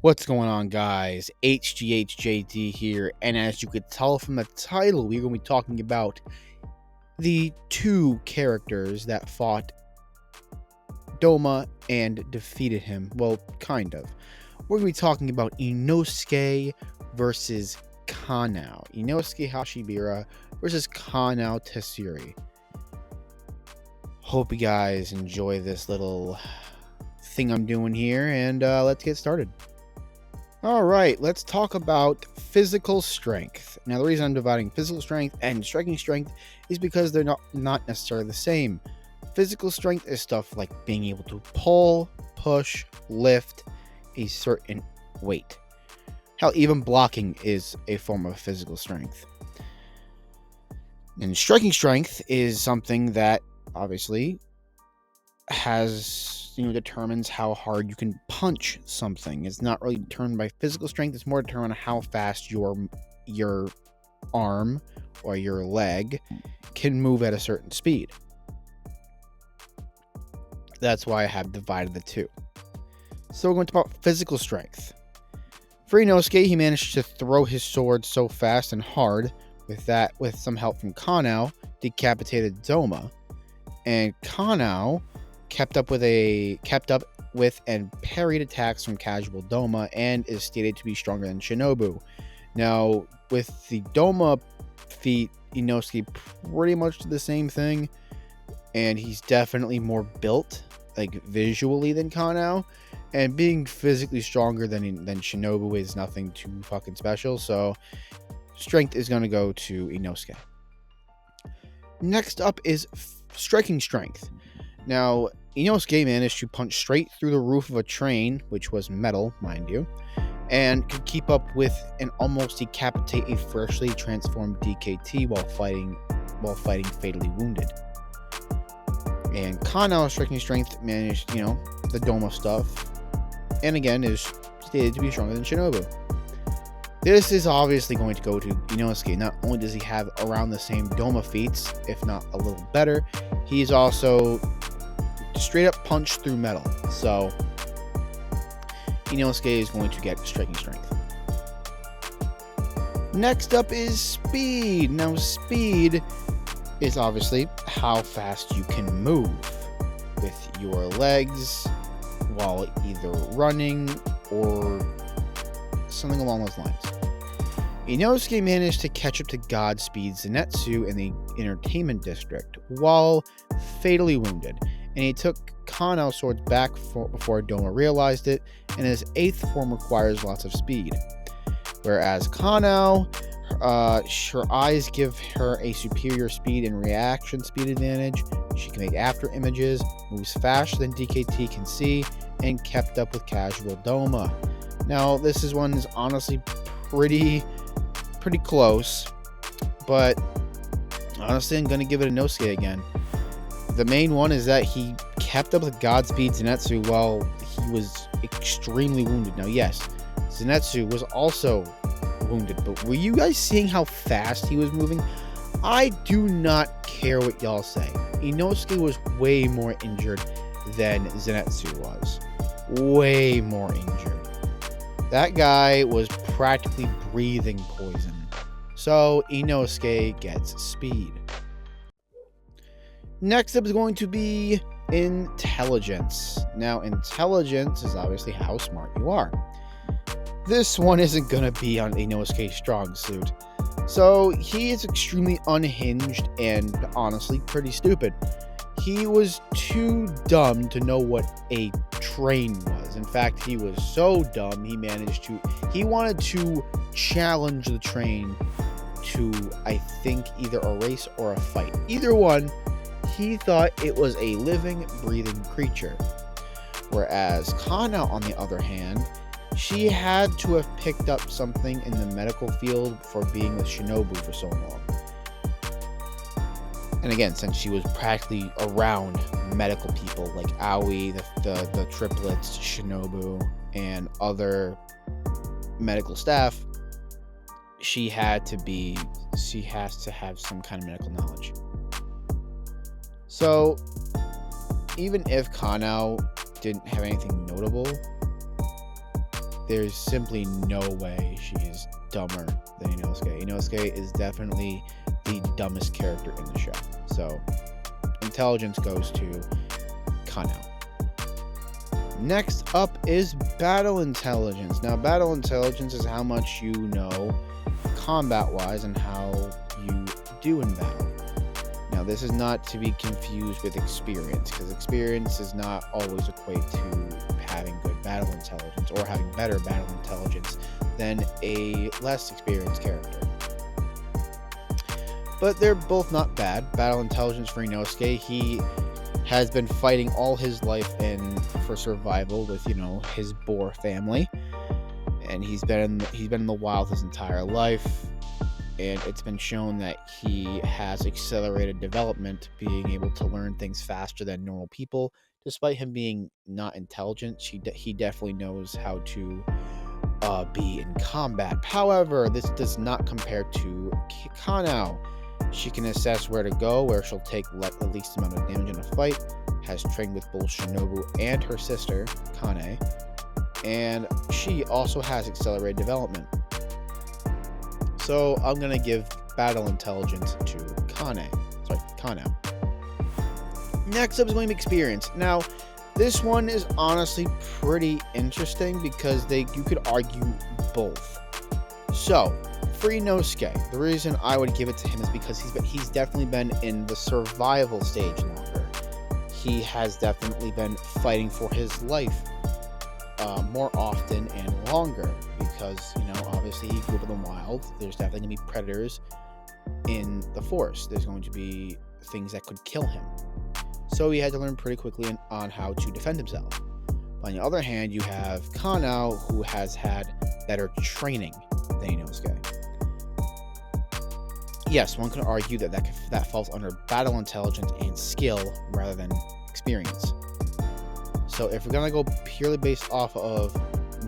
What's going on, guys? HGHJD here, and as you could tell from the title, we're going to be talking about the two characters that fought Doma and defeated him. Well, kind of. We're going to be talking about Inosuke versus Kanao. Inosuke Hashibira versus Kanao Tsuyuri. Hope you guys enjoy this little thing I'm doing here, and let's get started. Alright, let's talk about physical strength. Now, the reason I'm dividing physical strength and striking strength is because they're not necessarily the same. Physical strength is stuff like being able to pull, push, lift a certain weight. Hell, even blocking is a form of physical strength. And striking strength is something that obviously determines how hard you can punch something. It's not really determined by physical strength. It's more determined on how fast your arm or your leg can move at a certain speed. That's why I have divided the two. So we're going to talk about physical strength. For Inosuke, he managed to throw his sword so fast and hard with some help from Kanao, decapitated Doma, and Kanao kept up with and parried attacks from casual Doma and is stated to be stronger than Shinobu. Now, with the Doma feat, Inosuke pretty much did the same thing, and he's definitely more built, like visually, than Kanao, and being physically stronger than Shinobu is nothing too fucking special, so strength is going to go to Inosuke. Next up is striking strength. Now, Inosuke managed to punch straight through the roof of a train, which was metal, mind you, and could keep up with and almost decapitate a freshly transformed DKT while fighting fatally wounded. And Kanao's striking strength managed, the Doma stuff, and again is stated to be stronger than Shinobu. This is obviously going to go to Inosuke. Not only does he have around the same Doma feats, if not a little better, he's also straight up punch through metal. So Inosuke is going to get striking strength. Next up is speed. Now, speed is obviously how fast you can move with your legs while either running or something along those lines. Inosuke managed to catch up to Godspeed Zenitsu in the entertainment district while fatally wounded, and he took Kanao's swords back before Doma realized it, and his 8th form requires lots of speed. Whereas Kanao, her eyes give her a superior speed and reaction speed advantage. She can make after images, moves faster than DKT can see, and kept up with casual Doma. Now, this one is honestly pretty close, but honestly, I'm going to give it a Inosuke again. The main one is that he kept up with Godspeed Zenitsu while he was extremely wounded. Now, yes, Zenitsu was also wounded, but were you guys seeing how fast he was moving? I do not care what y'all say. Inosuke was way more injured than Zenitsu was. Way more injured. That guy was practically breathing poison. So Inosuke gets speed. Next up is going to be intelligence. Now, intelligence is obviously how smart you are. This one isn't going to be on Inosuke's strong suit. So he is extremely unhinged and honestly pretty stupid. He was too dumb to know what a train was. In fact, he was so dumb he wanted to challenge the train to, I think, either a race or a fight. Either one, he thought it was a living, breathing creature. Whereas Kanao, on the other hand, she had to have picked up something in the medical field for being with Shinobu for so long. And again, since she was practically around medical people like Aoi, the triplets, Shinobu, and other medical staff, she has to have some kind of medical knowledge. So even if Kanao didn't have anything notable, there's simply no way she's dumber than Inosuke. Inosuke is definitely the dumbest character in the show. So, intelligence goes to Kanao. Next up is battle intelligence. Now, battle intelligence is how much you know combat-wise and how you do in battle. Now, this is not to be confused with experience, because experience does not always equate to having good battle intelligence or having better battle intelligence than a less experienced character. But they're both not bad. Battle intelligence for Inosuke, he has been fighting all his life for survival with, his boar family, and he's been in the wild his entire life, and it's been shown that he has accelerated development, being able to learn things faster than normal people. Despite him being not intelligent, he definitely knows how to be in combat. However, this does not compare to Kanao. She can assess where to go, where she'll take the least amount of damage in a fight, has trained with both Shinobu and her sister, Kane, and she also has accelerated development. So I'm going to give battle intelligence to Kanao. Next up is going to be experience. Now, this one is honestly pretty interesting because you could argue both. So, for Inosuke, the reason I would give it to him is because he's definitely been in the survival stage longer. He has definitely been fighting for his life more often and longer because, obviously he grew up in the wild. There's definitely going to be predators in the forest. There's going to be things that could kill him. So he had to learn pretty quickly on how to defend himself. On the other hand, you have Kanao, who has had better training than Inosuke. Yes, one could argue that falls under battle intelligence and skill rather than experience. So if we're going to go purely based off of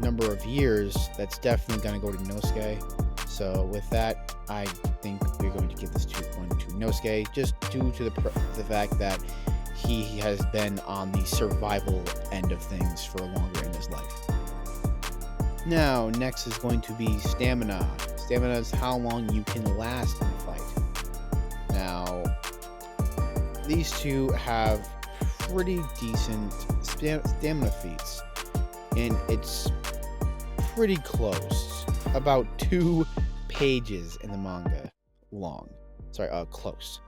number of years, that's definitely going to go to Inosuke. So with that, I think we're going to give this one to Inosuke, just due to the fact that he has been on the survival end of things for longer in his life. Now, next is going to be stamina. Stamina is how long you can last in a fight. Now, these two have pretty decent stamina feats, and it's pretty close. About 2 pages in the manga long. Close.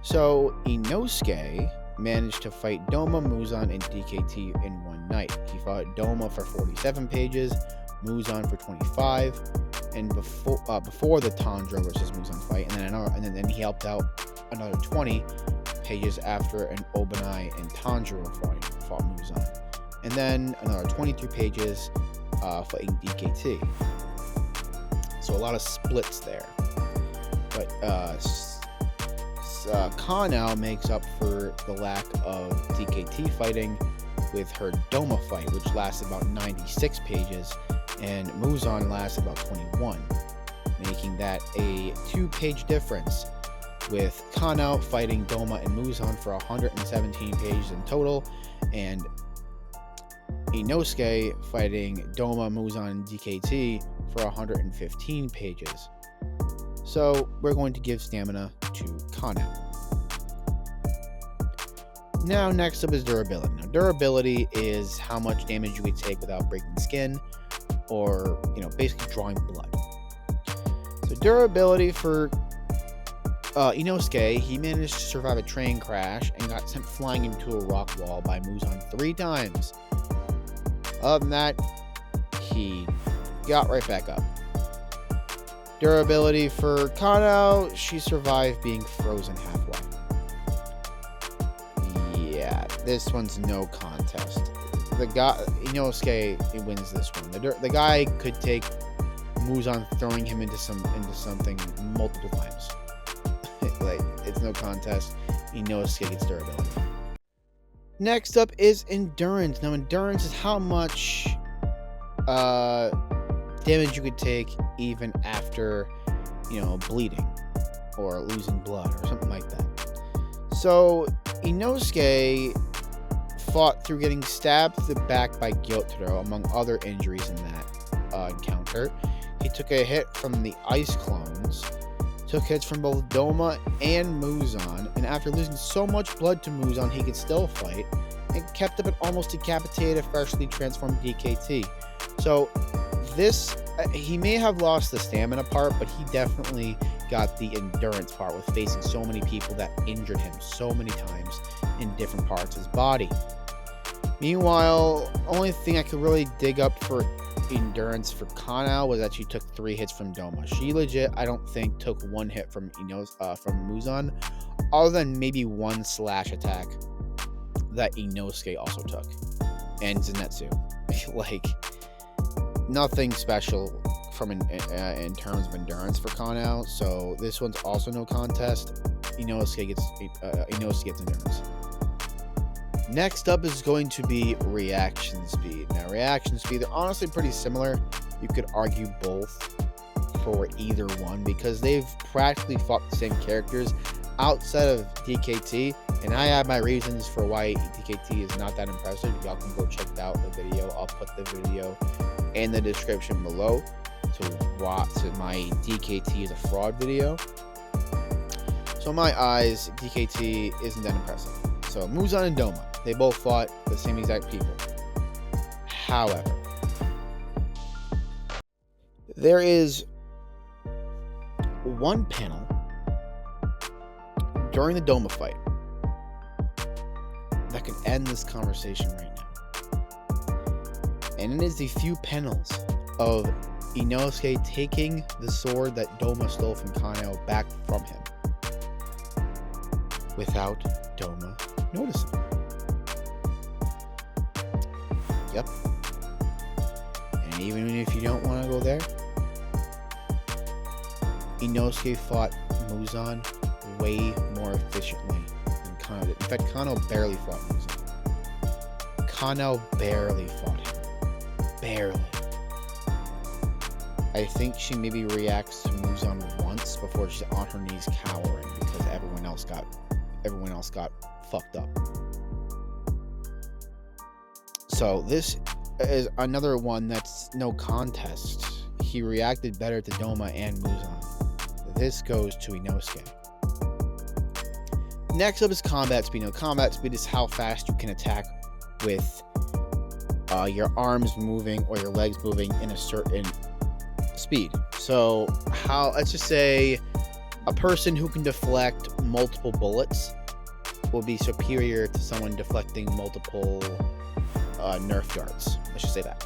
So, Inosuke managed to fight Doma, Muzan, and DKT in one night. He fought Doma for 47 pages, Muzan for 25, and before the Tanjiro versus Muzan fight, and then he helped out another 20 pages after an Obanai and Tanjiro fought Muzan, and then another 23 pages fighting DKT. So a lot of splits there, but Kanao makes up for the lack of DKT fighting with her Doma fight, which lasts about 96 pages, and Muzan lasts about 21, making that a 2-page difference, with Kanao fighting Doma and Muzan for 117 pages in total, and Inosuke fighting Doma, Muzan, and DKT for 115 pages. So we're going to give stamina to Kanao. Now, next up is durability. Now, durability is how much damage you can take without breaking skin, or, basically drawing blood. So durability for Inosuke, he managed to survive a train crash and got sent flying into a rock wall by Muzan 3 times. Other than that, he got right back up. Durability for Kanao, she survived being frozen halfway. Yeah, this one's no contest. The guy, Inosuke, wins this one. The guy could take Muzan throwing him into something multiple times. It's no contest. Inosuke gets durability. Next up is endurance. Now, endurance is how much damage you could take even after, bleeding or losing blood or something like that. So, Inosuke fought through getting stabbed through the back by Gyotaro, among other injuries in that. encounter. He took a hit from the ice clones, took hits from both Doma and Muzan, and after losing so much blood to Muzan, he could still fight, and kept up an almost decapitated, freshly transformed DKT. So this, he may have lost the stamina part, but he definitely got the endurance part with facing so many people that injured him so many times in different parts of his body. Meanwhile, only thing I could really dig up for endurance for Kanao was that she took 3 hits from Doma. She legit, I don't think, took 1 hit from Muzan, other than maybe 1 slash attack that Inosuke also took, and Zenitsu. Like, nothing special from in terms of endurance for Kanao. So this one's also no contest. Inosuke gets endurance. Next up is going to be reaction speed. Now, reaction speed, they're honestly pretty similar. You could argue both for either one because they've practically fought the same characters outside of DKT, and I have my reasons for why DKT is not that impressive. Y'all can go check out the video. I'll put the video in the description below to watch my DKT is a fraud video. So in my eyes, DKT isn't that impressive. So Muzan and Doma, they both fought the same exact people. However, there is one panel during the Doma fight that could end this conversation right now. And it is the few panels of Inosuke taking the sword that Doma stole from Kanao back from him without Doma noticing. Yep. And even if you don't want to go there, Inosuke fought Muzan way more efficiently than Kanao did. In fact, Kanao barely fought Muzan. Kanao barely fought him. Barely. I think she maybe reacts to Muzan once before she's on her knees cowering because everyone else got fucked up. So this is another one that's no contest. He reacted better to Doma and Muzan. This goes to Inosuke. Next up is combat speed. Now, combat speed is how fast you can attack with your arms moving or your legs moving in a certain speed. So let's just say a person who can deflect multiple bullets will be superior to someone deflecting multiple Nerf darts. Let's just say that.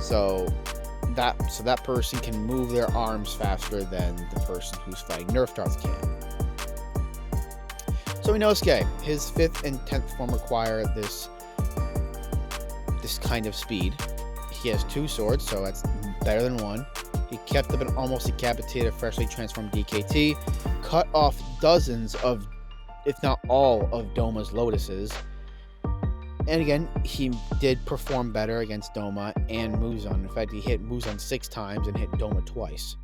So that person can move their arms faster than the person who's fighting Nerf darts can. So Inosuke, his 5th and 10th form require this kind of speed. He has 2 swords, so that's better than 1. He kept up an almost decapitated, freshly transformed DKT, cut off dozens of, if not all, of Doma's lotuses. And again, he did perform better against Doma and Muzan. In fact, he hit Muzan 6 times and hit Doma twice.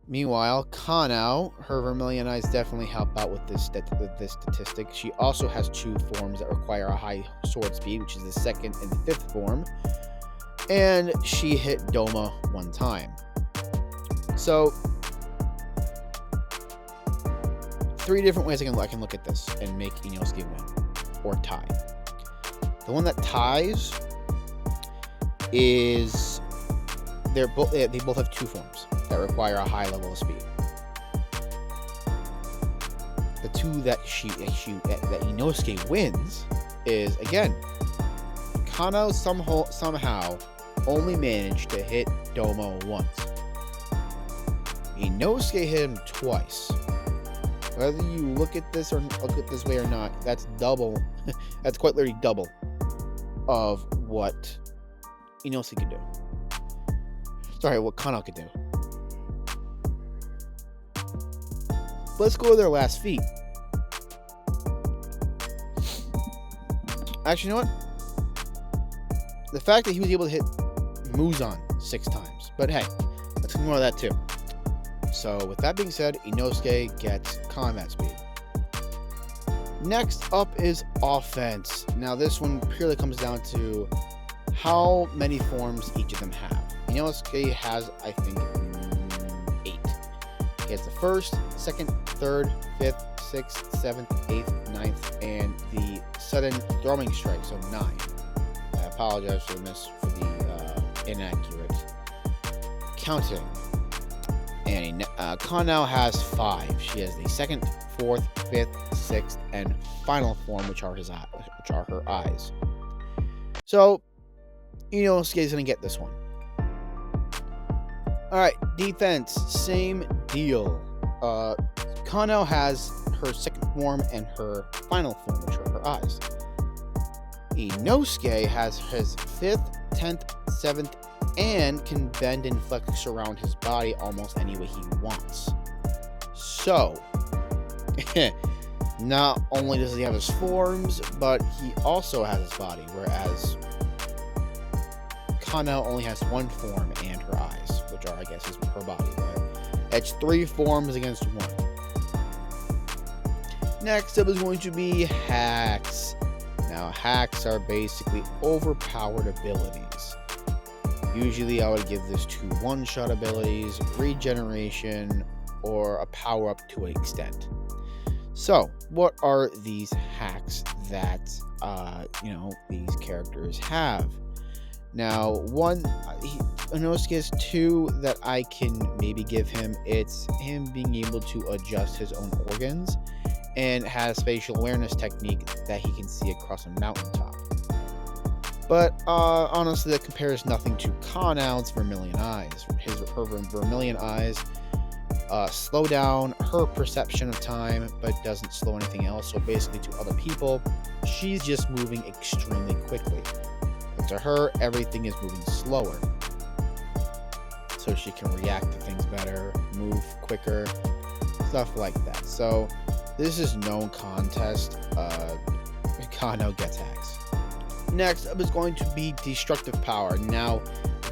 Meanwhile, Kanao, her Vermilion Eyes definitely help out with this statistic. She also has 2 forms that require a high sword speed, which is the 2nd and 5th form. And she hit Doma 1 time. So 3 different ways I can look at this and make Inosuke win or tie. The one that ties is they both have 2 forms that require a high level of speed. The 2 that Inosuke wins is, again, Kanao somehow only managed to hit Doma once. Inosuke hit him twice. Whether you look at this way or not, that's double. That's quite literally double of what Inosuke could do. Sorry, what Kanao could do. Let's go to their last feat. Actually, you know what? The fact that he was able to hit Muzan 6 times. But hey, let's ignore that too. So with that being said, Inosuke gets combat speed. Next up is offense. Now this one purely comes down to how many forms each of them have. Inosuke has, I think, 8. He has the first, second, third, fifth, sixth, seventh, eighth, ninth, and the sudden throwing strike, so 9. I apologize for the inaccurate counting. And Kanao has 5. She has the second, fourth, fifth, sixth, and final form, which are her eyes. So Inosuke is gonna get this one. All right, defense, same deal. Kanao has her second form and her final form, which are her eyes. Inosuke has his 5th, 10th, 7th, and can bend and flex around his body almost any way he wants. So, not only does he have his forms, but he also has his body, whereas Kanao only has 1 form and her eyes, which are, I guess, her body. But it's 3 forms against 1. Next up is going to be hacks. Now, hacks are basically overpowered abilities. Usually, I would give this to one-shot abilities, regeneration, or a power-up to an extent. So, what are these hacks that, these characters have? Now, Inosuke has 2 that I can maybe give him. It's him being able to adjust his own organs, and has spatial awareness technique that he can see across a mountaintop. But honestly, that compares nothing to Kanao's vermilion eyes. Her vermilion eyes slow down her perception of time, but doesn't slow anything else. So basically, to other people, she's just moving extremely quickly. But to her, everything is moving slower. So she can react to things better, move quicker, stuff like that. So this is no contest. Kanao gets hacks. Next up is going to be destructive power. Now,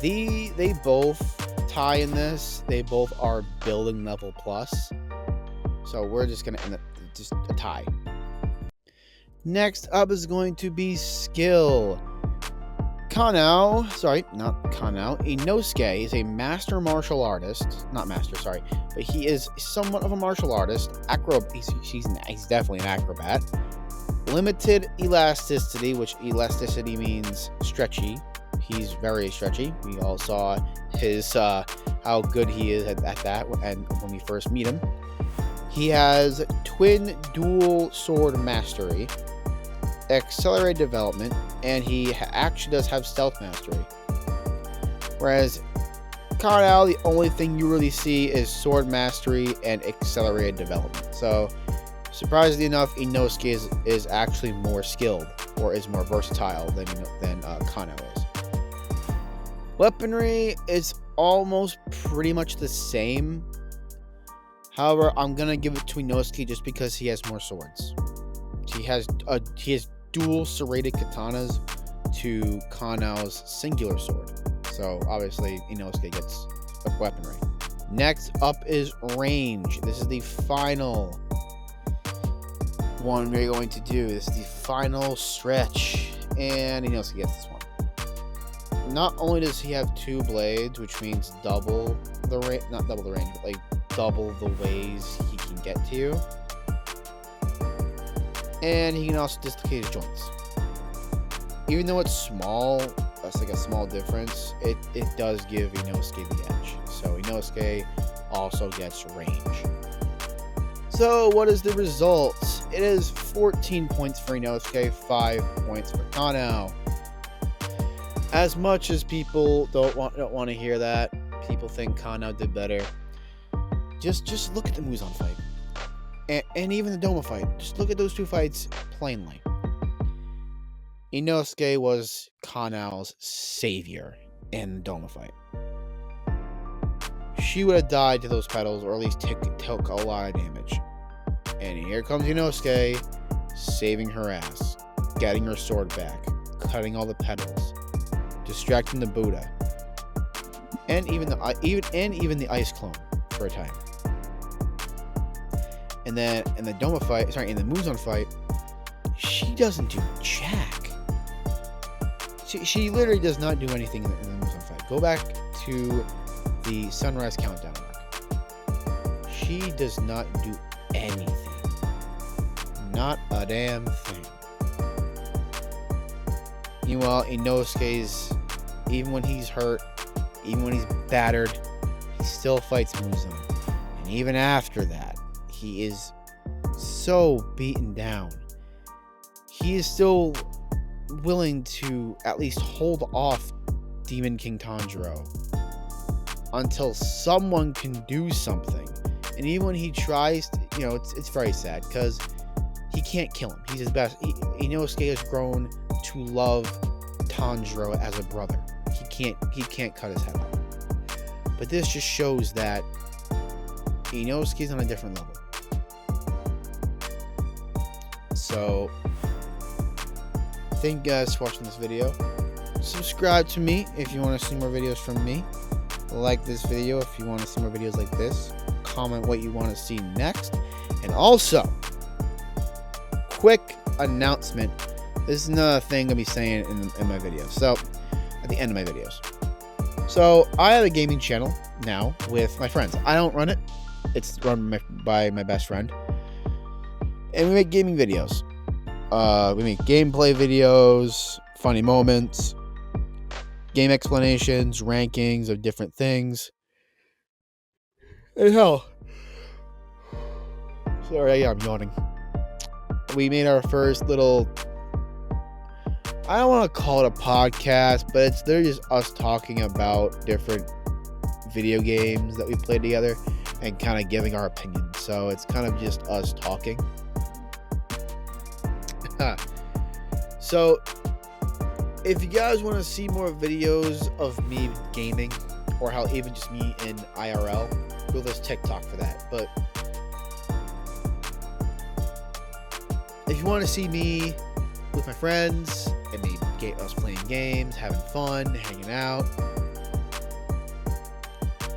they both tie in this. They both are building level plus. So we're just going to end up just a tie. Next up is going to be skill. Inosuke is a master martial artist. Not master, sorry. But he is somewhat of a martial artist. He's definitely an acrobat. Limited elasticity, which elasticity means stretchy. He's very stretchy. We all saw his how good he is at that and when we first meet him. He has twin dual sword mastery, accelerated development, and he actually does have stealth mastery. Whereas Kanao, the only thing you really see is sword mastery and accelerated development. So, surprisingly enough, Inosuke is actually more skilled, or is more versatile than Kanao is. Weaponry is almost pretty much the same. However, I'm gonna give it to Inosuke just because he has more swords. He has dual serrated katanas to Kanao's singular sword. So obviously Inosuke gets weaponry. Next up is range. This is the final one we're going to do. This is the final stretch, and Inosuke gets this one. Not only does he have 2 blades, which means double the range, not double the range, but like double the ways he can get to you. And he can also dislocate his joints. Even though it's small, that's like a small difference, it does give Inosuke the edge. So Inosuke also gets range. So what is the result? It is 14 points for Inosuke, 5 points for Kanao. As much as people don't want to hear that, people think Kanao did better. Just look at the Muzan fight. And even the Doma fight. Just look at those 2 fights plainly. Inosuke was Kanao's savior in the Doma fight. She would have died to those pedals, or at least took a lot of damage. And here comes Inosuke, saving her ass, getting her sword back, cutting all the pedals, distracting the Buddha, and even the ice clone for a time. And then in the Muzan fight, she doesn't do jack. She literally does not do anything in the Muzan fight. Go back to the Sunrise Countdown arc. She does not do anything. Not a damn thing. Meanwhile, Inosuke's, even when he's hurt, even when he's battered, he still fights Muzan. And even after that, he is so beaten down. He is still willing to at least hold off Demon King Tanjiro until someone can do something. And even when he tries to, it's very sad because he can't kill him. He's his best. Inosuke has grown to love Tanjiro as a brother. He can't cut his head off. But this just shows that Inosuke's on a different level. So thank you guys for watching this video. Subscribe to me if you want to see more videos from me. Like this video if you want to see more videos like this. Comment what you want to see next. And also, quick announcement. This is another thing I'm going to be saying in my videos. So, at the end of my videos. So, I have a gaming channel now with my friends. I don't run it. It's run by my best friend. And we make gaming videos. We make gameplay videos, funny moments, game explanations, rankings of different things. And hell, sorry, I'm yawning. We made our first little, I don't want to call it a podcast, but they're just us talking about different video games that we played together and kind of giving our opinions. So it's kind of just us talking. So if you guys want to see more videos of me gaming, or how even just me in IRL, go to this TikTok for that. But if you want to see me with my friends and maybe get us playing games, having fun, hanging out,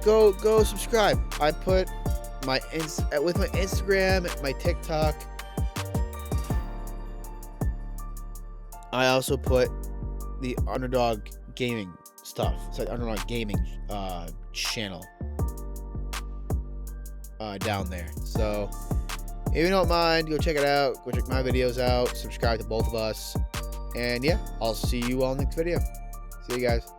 go subscribe. I put my with my Instagram, my TikTok. I also put the Underdog Gaming stuff. It's like Underdog Gaming channel down there. So if you don't mind, go check it out. Go check my videos out. Subscribe to both of us. And yeah, I'll see you all in the next video. See you guys.